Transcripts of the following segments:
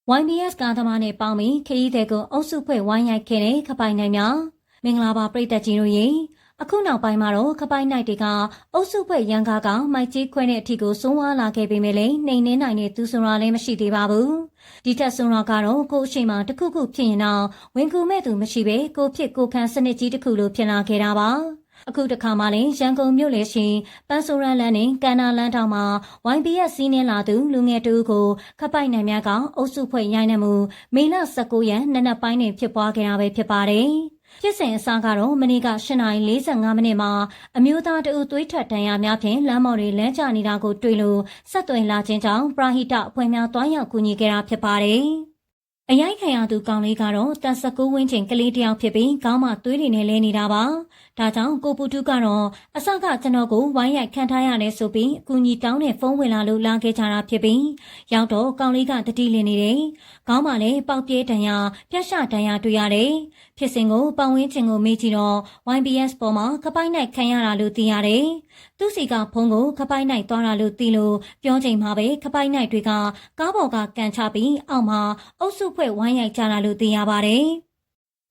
YBS ကားသမားနဲ့ပေါင်းပြီးခရီးသည်ကိုအုပ်စုဖွဲ့ဝိုင်းရိုက်ခဲ့တဲ့ခပိုင်နိုင်များမင်္ဂလာပါပရိသတ်ကြီးတို့ရေအခုနောက်ပိုင်းမှာတော့ခပိုင်နိုင်တွေကအုပ်စုဖွဲ့ရန်ကားကမိုက်ကြီးခွဲတဲ့အထီကိုစိုးဝါလာခဲ့ပေမဲ့လည်းနှိမ်နှင်းနိုင်တဲ့သူဆိုတာလည်းမရှိသေးပါဘူးဒီထက်ဆိုတာကတော့ကိုအရှိန်မှာတစ်ခုခုဖြစ်ရင်တော့ဝင်ကူမဲ့သူမရှိပဲကိုဖြစ်ကိုခံစနစ်ကြီးတစ်ခုလိုဖြစ်လာခဲ့တာပါအခုတခါမှလည်းရန်ကုန်မြို့လေရှင်ပန်းဆိုရန်လန်းနဲ့ကန်နာလန်းတောင်မှာ YBS စီးနှင်းလာသူလူငယ်တူကိုခပိုက်နိုင်များကအုပ်စုဖွဲ့ရိုင်းနှမှုမေလ19ရက်နနက်ပိုင်းတွင်ဖြစ်ပွားခဲ့တာပဲဖြစ်ပါတယ်။ဖြစ်စဉ်အစကတော့မနေ့က8:45မိနစ်မှာအမျိုးသားတဦးသွေးထွက်ဒဏ်ရာများဖြင့်လမ်းမော်တွေလမ်းကျနေတာကိုတွေ့လို့ဆက်သွယ်လာခြင်းကြောင့်ပရာဟိတအဖွဲ့များတွားရောက်ကူညီခဲ့တာဖြစ်ပါတယ်။အရိုက်ခံရသူကောင်လေးကတော့တက်19ဝင်းချိန်ကလေးတယောက်ဖြစ်ပြီးခေါင်းမှာသွေးတွေနဲ့လဲနေတာပါ။ဒါကြောင့်ကိုပူတူကတော့အစကကျွန်တော်ကိုဝိုင်းရိုက်ခံထားရတယ်ဆိုပြီးအကူကြီးတောင်းတဲ့ဖုန်းဝင်လာလို့လာခဲ့ကြတာဖြစ်ပြီးရောက်တော့ကောင်လေးကတတိလင်းနေတယ်။ခေါင်းမှာလည်းပေါက်ပြဲဒဏ်ရာပြတ်ရှဒဏ်ရာတွေ့ရတယ်။ဖြစ်စဉ်ကိုပတ်ဝန်းကျင်ကိုမေးကြည့်တော့ YBS ပေါ်မှာကပိုက်နိုင်ခံရတာလို့သိရတယ်။သူစီကဖုန်းကိုကပိုက်နိုင်သွားတာလို့သိလို့ပြောချိန်မှာပဲကပိုက်နိုင်တွေကကားပေါ်ကကန်ချပြီးအောက်မှာအုပ်စုဖွဲ့ဝိုင်းရိုက်ကြတာလို့သိရပါတယ်။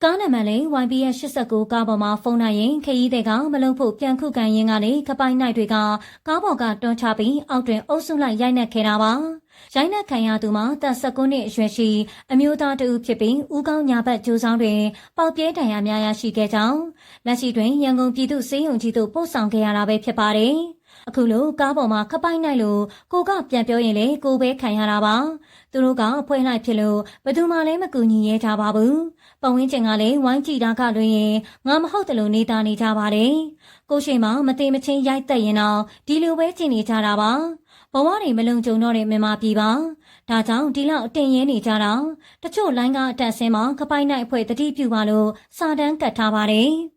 ကားနံပါတ်လေး YBS 89ကားပေါ်မှာဖုန်းနိုင်ရင်ခရီးသည်ကမလုံဖို့ပြန်ခုခံရင်းကနေကပိုင်နိုင်တွေကကားပေါ်ကတွန်းချပြီးအောက်တွင်အုပ်စုလိုက်ရိုက်နှက်ခဲ့တာပါ။ရိုက်နှက်ခံရသူမှာတက်19နှစ်အရွယ်ရှိအမျိုးသားတဦးဖြစ်ပြီးဦးကောင်းညာဘက်ကျိုးဆောင်တွင်ပေါက်ပြဲဒဏ်ရာများရရှိခဲ့ကြောင်းလက်ရှိတွင်ရန်ကုန်ပြည်သူ့ဆေးရုံကြီးသို့ပို့ဆောင်ခဲ့ရတာပဲဖြစ်ပါတယ်။အခုလိုကားပေါ်မှာခပိုက်နိုင်လို့ကိုကပြန်ပြောရင်လေကိုပဲခံရတာပါသူတို့ကဖွဲလိုက်ဖြစ်လို့ဘယ်သူမှလည်းမကူညီရဲကြပါဘူးပတ်ဝန်းကျင်ကလည်းဝိုင်းကြည့်တာကလွင်ရင်ငါမဟုတ်တယ်လို့နေတာနေကြပါတယ်ကိုရှိမှမသေးမချင်းရိုက်သက်ရင်တော့ဒီလိုပဲကျင်နေကြတာပါဘဝတွေမလုံခြုံတော့တဲ့မြန်မာပြည်ပါဒါကြောင့်ဒီလောက်အတင်ရဲနေကြတာတချို့လိုင်းကအတက်ဆင်းမှာကပိုက်နိုင်အဖွဲ့တတိပြုပါလို့စာတန်းကတ်ထားပါတယ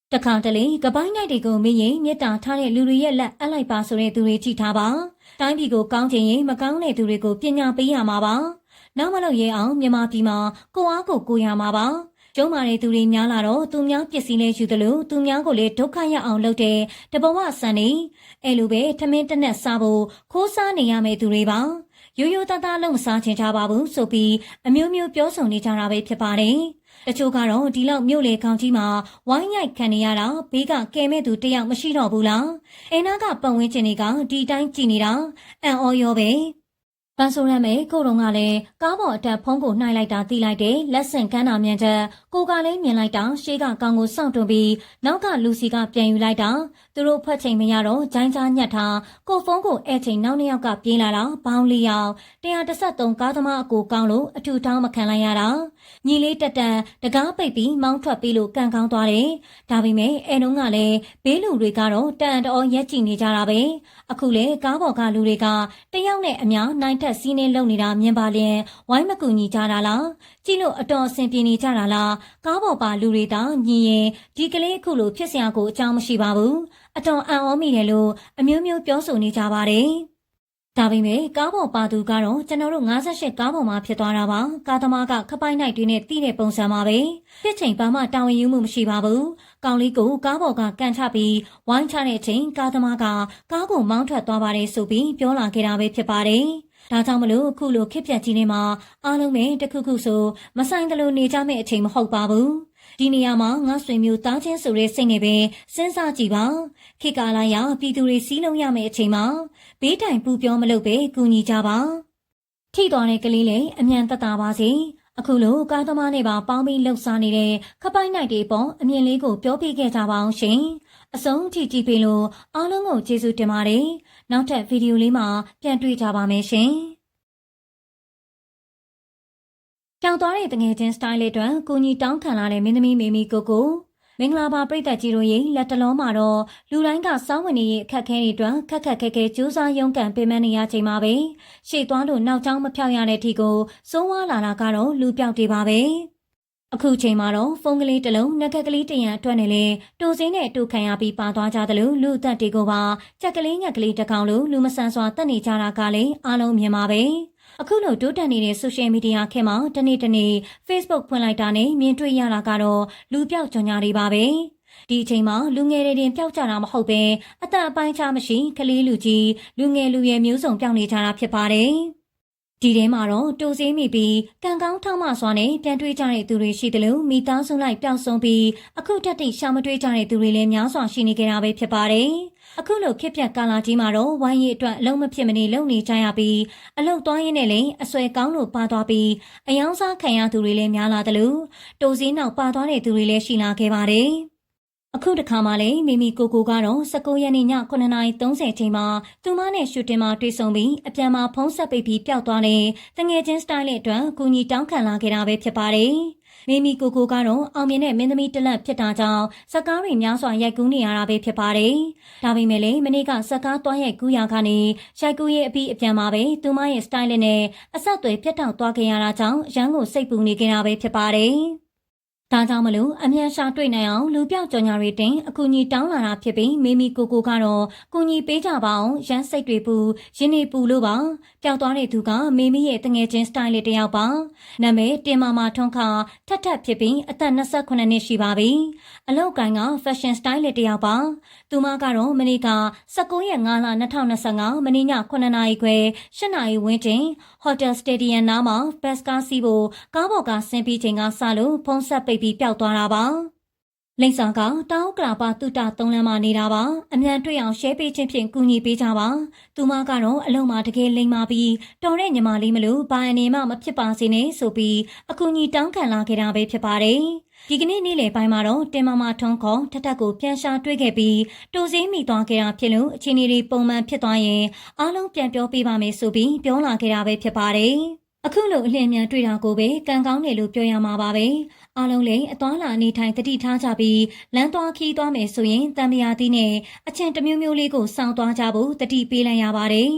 ်တခါတလေကပိုင်းနိုင်တွေကိုမေးရင်မြတ်တာထားတဲ့လူတွေရဲ့လက်အပ်လိုက်ပါဆိုတဲ့သူတွေကြည့်ထားပါတိုင်းပြည်ကိုကောင်းချင်ရင်မကောင်းတဲ့သူတွေကိုပညာပေးရမှာပါနောက်မလို့ရဲအောင်မြန်မာပြည်မှာကိုအားကိုရမှာပါကျုံးမာတဲ့သူတွေများလာတော့သူများပစ္စည်းလေးယူသလိုသူများကိုလည်းဒုက္ခရောက်အောင်လုပ်တဲ့တဘဝဆန်နေအဲ့လိုပဲထမင်းတစ်နက်စားဖို့ခိုးစားနေရမယ့်သူတွေပါရိုးရိုးသားသားလုံးမစားချင်ကြပါဘူးဆိုပြီးအမျိုးမျိုးပြောဆိုနေကြတာပဲဖြစ်ပါတယ်တချို့ကတော့ဒီလောက်မြို့လေခေါင်းကြီးမှာဝိုင်းရိုက်ခံနေရတာဘေးကကဲမဲ့သူတယောက်မရှိတော့ဘူးလားအိမ်နာကပတ်ဝန်းကျင်တွေကဒီတိုင်းကြည်နေတာအံ့ဩရောပဲပန်းဆိုရမယ်ကိုတော်ကလည်းကားပေါ်အတက်ဖုံးကိုနှိုက်လိုက်တာတီးလိုက်တယ်လက်ဆင့်ကမ်းတာမြန်ချက်ကိုကလည်းမြင်လိုက်တာရှေးကကောင်ကိုစောင့်တွန်းပြီးနောက်ကလူစီကပြန်ယူလိုက်တာသူတို့ဖတ်ချိန်မရတော့ဂျိုင်းကြားညက်ထားကိုဖုံးကိုအဲ့ချိန်နောက်နှစ်ယောက်ကပြေးလာတာဘောင်းလေးယောက်113ကားသမားအကိုကောင်းလို့အထူထောင်းမခံလိုက်ရတာညီလေးတက်တန်တကားပိတ်ပြီးမောင်းထွက်ပြီးလို့ကန်ကောင်းသွားတယ်ဒါပေမဲ့အဲနှုံးကလည်းဘေးလူတွေကတော့တန်တော်ရက်ကြည့်နေကြတာပဲအခုလေကားပေါ်ကလူတွေကတယောက်နဲ့အများနိုင်စီးနေလုံနေတာမြင်ပါလျင်ဝိုင်းမကူညီကြတာလားကြည့်လို့အတော်အဆင်ပြေနေကြတာလားကားပေါ်ပါလူတွေသာညီရင်ဒီကလေးအခုလိုဖြစ်စရာကိုအကြောင်းမရှိပါဘူးအတော်အံ့ဩမိတယ်လို့အမျိုးမျိုးပြောဆိုနေကြပါတယ်ဒါပေမဲ့ကားပေါ်ပါသူကတော့ကျွန်တော်တို့58ကားပေါ်မှာဖြစ်သွားတာပါကားသမားကခပိုက်နိုင်တွေနဲ့တီးတဲ့ပုံစံပါပဲဖြစ်ချိန်ဘာမှတာဝန်ယူမှုမရှိပါဘူးကောင်လေးကိုကားပေါ်ကကန်ချပြီးဝိုင်းချတဲ့အချိန်ကားသမားကကားကိုမောင်းထွက်သွားပါတယ်ဆိုပြီးပြောလာခဲ့တာပဲဖြစ်ပါတယ်ဒါကြောင့်မလို့အခုလိုခက်ပြက်ကြီးနေမှာအားလုံးပဲတခုခုဆိုမဆိုင်တယ်လို့နေကြမယ့်အချိန်မဟုတ်ပါဘူးဒီနေရာမှာငါဆွေမျိုးတားချင်းဆိုတဲ့စိတ်နဲ့ပဲစဉ်းစားကြည့်ပါခေတ်ကာလရာပြည်သူတွေစီးလုံးရမယ့်အချိန်မှာဘေးတိုင်ပူပြောမလုပ်ပဲကူညီကြပါထိသွားတဲ့ကလေးလည်းအမြန်သက်သာပါစေအခုလိုကားသမားနဲ့ပါပေါင်းပြီးလှုပ်ရှားနေတဲ့ခပိုက်နိုင်တွေပေါ်အမြင်လေးကိုပြောပြခဲ့ကြပါအောင်ရှင်အဆုံးထိကြည့်ပေးလို့အားလုံးကိုကျေးဇူးတင်ပါတယ်နောက်ထပ်ဗီဒီယိုလေးမှာပြန်တွေ့ကြပါမယ်ရှင်ကြောင်သွားတဲ့တငယ်ချင်းစတိုင်းလေးအတွက်ကိုကြီးတောင်းခံလာတဲ့မင်းသမီးမေမီကိုမင်္ဂလာပါပရိသတ်ကြီးတို့ရေလက်တလုံးမှာတော့လူတိုင်းကစောင်းဝင်နေတဲ့အခက်အခဲတွေအတွက်ခက်ခဲကြိုးစားရုန်းကန်ပေးမနေရချိန်မှာပဲရှေ့သွားလို့နောက်ကျောင်းမဖြောက်ရတဲ့အထိကိုစိုးဝါလာတာကတော့လူပြောက်တွေပါပဲအခုချိန်မှာတော့ဖုန်းကလေးတစ်လုံးနှက်ကက်ကလေးတရံအတွက်နဲ့လေတိုစင်းနဲ့တူခံရပြီးပါသွားကြတယ်လို့လူအသက်တွေကိုပါကြက်ကလေးငှက်ကလေးတစ်ကောင်လို့လူမဆန်စွာတက်နေကြတာကလည်းအားလုံးမြင်ပါပဲအခုလိုတိုးတက်နေတဲ့ social media ခေတ်မှာတနေ့ Facebook ဖွင့်လိုက်တာနဲ့မြင်တွေ့ရတာကတော့လူပြောက်ကြော်ညာတွေပါပဲဒီအချိန်မှာလူငယ်တွေတင်ပျောက်ကြတာမဟုတ်ပဲအသက်အပိုင်းခြားမရှိကလေးလူကြီးလူငယ်လူရွယ်မျိုးစုံပျောက်နေကြတာဖြစ်ပါတယ် ဒီထဲမှာတော့တိုးစေးမိပြီးကံကောင်းထောက်မစွာနဲ့ပြန်တွေးကြတဲ့သူတွေရှိတယ်လို့မိသားစုလိုက်ပျောက်ဆုံးပြီးအခုတက်တိရှာမတွေးကြတဲ့သူတွေလည်းများစွာရှိနေကြတာပဲဖြစ်ပါတယ်။အခုလိုခေတ်ပြတ်ကာလကြီးမှာတော့ဝိုင်းရီအတွက်အလုံးမဖြစ်မနေလုံနေကြရပြီးအလုတ်သွားရင်းနဲ့လည်းအဆွဲကောင်းလို့ပါသွားပြီးအယောင်စားခံရသူတွေလည်းများလာတယ်လို့တိုးစေးနောက်ပါသွားတဲ့သူတွေလည်းရှိလာခဲ့ပါတယ်။အခုတစ်ခါမှလည်းမိမိကိုကတော့19ရက်နေ့ည9:30ချိန်မှာသူမနဲ့ရှူတင်မှာတွေ့ဆုံပြီးအပြန်မှာဖုံးဆက်ပိတ်ပြီးပျောက်သွားတဲ့တငယ်ချင်းစတိုင်လေးအတွက်ကူညီတောင်းခံလာခဲ့တာပဲဖြစ်ပါတယ်။မိမိကိုကတော့အောင်မြင်တဲ့မင်းသမီးတစ်လက်ဖြစ်တာကြောင့်ဇက်ကားတွေများစွာရိုက်ကူးနေရတာပဲဖြစ်ပါတယ်။ဒါပေမဲ့လည်းမနေ့ကဇက်ကားတွားရိုက်ကူးရကနေရိုက်ကူးရဲ့အပြီးအပြန်မှာပဲသူမရဲ့စတိုင်လေးနဲ့အဆက်အသွယ်ပြတ်တောက်သွားခဲ့ရတာကြောင့်ရန်ကိုစိတ်ပူနေခဲ့တာပဲဖြစ်ပါတယ်။ဒါကြောင့်မလို့အမြန်ရှာတွေ့နိုင်အောင်လူပြောက်ကြော်ညာတွေတင်အကူအညီတောင်းလာတာဖြစ်ပြီးမိမိကိုကတော့ကူညီပေးကြပါအောင်ရန်စိတ်တွေပူရင်းနေပူလို့ပါပျောက်သွားတဲ့သူကမိမိရဲ့တငယ်ချင်းစတိုင်လေးတစ်ယောက်ပါနာမည်တင်မာထွန်းခါထက်ဖြစ်ပြီးအသက်28နှစ်ရှိပါပြီအလောက်ကိုင်းက fashion style လေးတစ်ယောက်ပါသူမကတော့မနေ့က19ရက်5လ2025မနေ့ည9နာရီခွဲ10နာရီဝန်းကျင် Hotel Stadium နားမှာဘတ်ကားစီးဖို့ကားပေါ်ကဆင်းပြီးချိန်ကစလို့ဖုံးဆက်ပိတ်ပြီးပျောက်သွားတာပါလိမ့်ဆောင်ကတောင်းကလာပါတုတ3လမ်းမှာနေတာပါအမြန်တွေ့အောင်ရှဲပေးခြင်းဖြင့်ကူညီပေးကြပါသူမကတော့အလုံးမှာတကယ်လိမ့်မာပြီးတော်တဲ့ညီမလေးမလို့ဘာအနေမှမဖြစ်ပါစေနဲ့ဆိုပြီးအကူအညီတောင်းခံလာခဲ့တာပဲဖြစ်ပါတယ်ဒီကနေ့နေ့လယ်ပိုင်းမှာတော့တင်မာထွန်းခေါ်ထက်ကိုပြန်ရှာတွေ့ခဲ့ပြီးတိုးစေးမိသွားခဲ့တာဖြစ်လို့အခြေအနေတွေပုံမှန်ဖြစ်သွားရင်အားလုံးပြန်ပြောပေးပါမယ်ဆိုပြီးပြောလာခဲ့တာပဲဖြစ်ပါတယ်အခုလိုအလင်းမြန်တွေ့တာကိုပဲကံကောင်းတယ်လို့ပြောရမှာပါပဲအားလုံးလည်းအသွားလာအနေထိုင်တတိထားကြပြီးလမ်းသွားခီးသွားမယ်ဆိုရင်တံမြာသီးနဲ့အချင်းတစ်မျိုးမျိုးလေးကိုစောင့်သွားကြဖို့တတိပေးလိုက်ရပါတယ်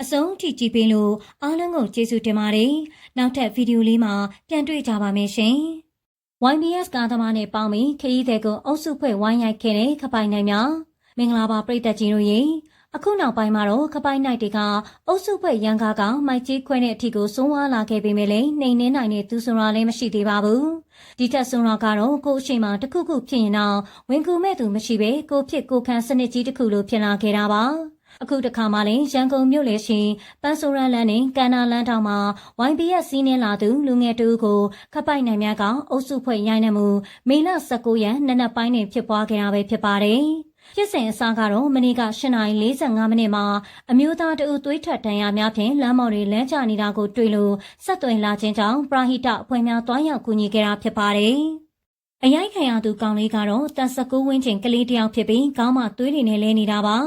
အဆုံးထိကြည့်ပေးလို့အားလုံးကိုကျေးဇူးတင်ပါတယ်နောက်ထပ်ဗီဒီယိုလေးမှာပြန်တွေ့ကြပါမယ်ရှင်YBS ကားသမားနဲ့ပေါင်းပြီးခရီးသည်ကိုအုပ်စုဖွဲ့ဝိုင်းရိုက်ခဲ့တဲ့ခပိုင်နိုင်များမင်္ဂလာပါပရိသတ်ကြီးတို့ရေအခုနောက်ပိုင်းမှာတော့ခပိုင်နိုင်တွေကအုပ်စုဖွဲ့ရန်ကားကမိုက်ကြီးခွဲတဲ့အထီကိုစိုးဝါလာခဲ့ပေမဲ့လည်းနှိမ်နှင်းနိုင်တဲ့သူဆိုတာလည်းမရှိသေးပါဘူးဒီထက်ဆိုတာကတော့ကိုအရှိန်မှာတစ်ခုခုဖြစ်ရင်တော့ဝင်ကူမဲ့သူမရှိပဲကိုဖြစ်ကိုခံစနစ်ကြီးတစ်ခုလိုဖြစ်လာခဲ့တာပါအခုတခါမှလည်းရန်ကုန်မြို့လေရှိပန်းဆိုရန်လန်းနဲ့ကန္နာလန်းတောင်မှာ YBS စီးနှင်းလာသူလူငယ်တူကိုခပိုက်နိုင်များကအုပ်စုဖွဲ့ရိုင်းနှမှုမေလ19ရက်နနက်ပိုင်းတွင်ဖြစ်ပွားခဲ့တာပဲဖြစ်ပါတယ်ဖြစ်စဉ်အစကတော့မနေ့က8:45မိနစ်မှာအမျိုးသားတဦးသွေးထွက်တန်ရာများဖြင့်လမ်းမော်တွေလမ်းကျနေတာကိုတွေ့လို့ဆက်သွယ်လာခြင်းကြောင့်ပရာဟိတအဖွဲ့များတွားရောက်ကူညီခဲ့တာဖြစ်ပါတယ်အရိုက်ခံရသူကောင်လေးကတော့တက်19ဝင်းကျင်ကလေးတစ်ယောက်ဖြစ်ပြီးခေါင်းမှာသွေးတွေနဲ့လဲနေတာပါ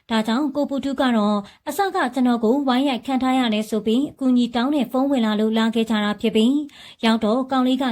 ဒါကြောင့်ကိုပူတူကတော့အစကကျွန်တော်ကိုဝိုင်းရိုက်ခံထားရတယ်ဆိုပြီးအကူအညီတောင်းတဲ့ဖုန်းဝင်လာလို့လာခဲ့ကြတာဖြစ်ပြီးရောက်တော့ကောင်လေးက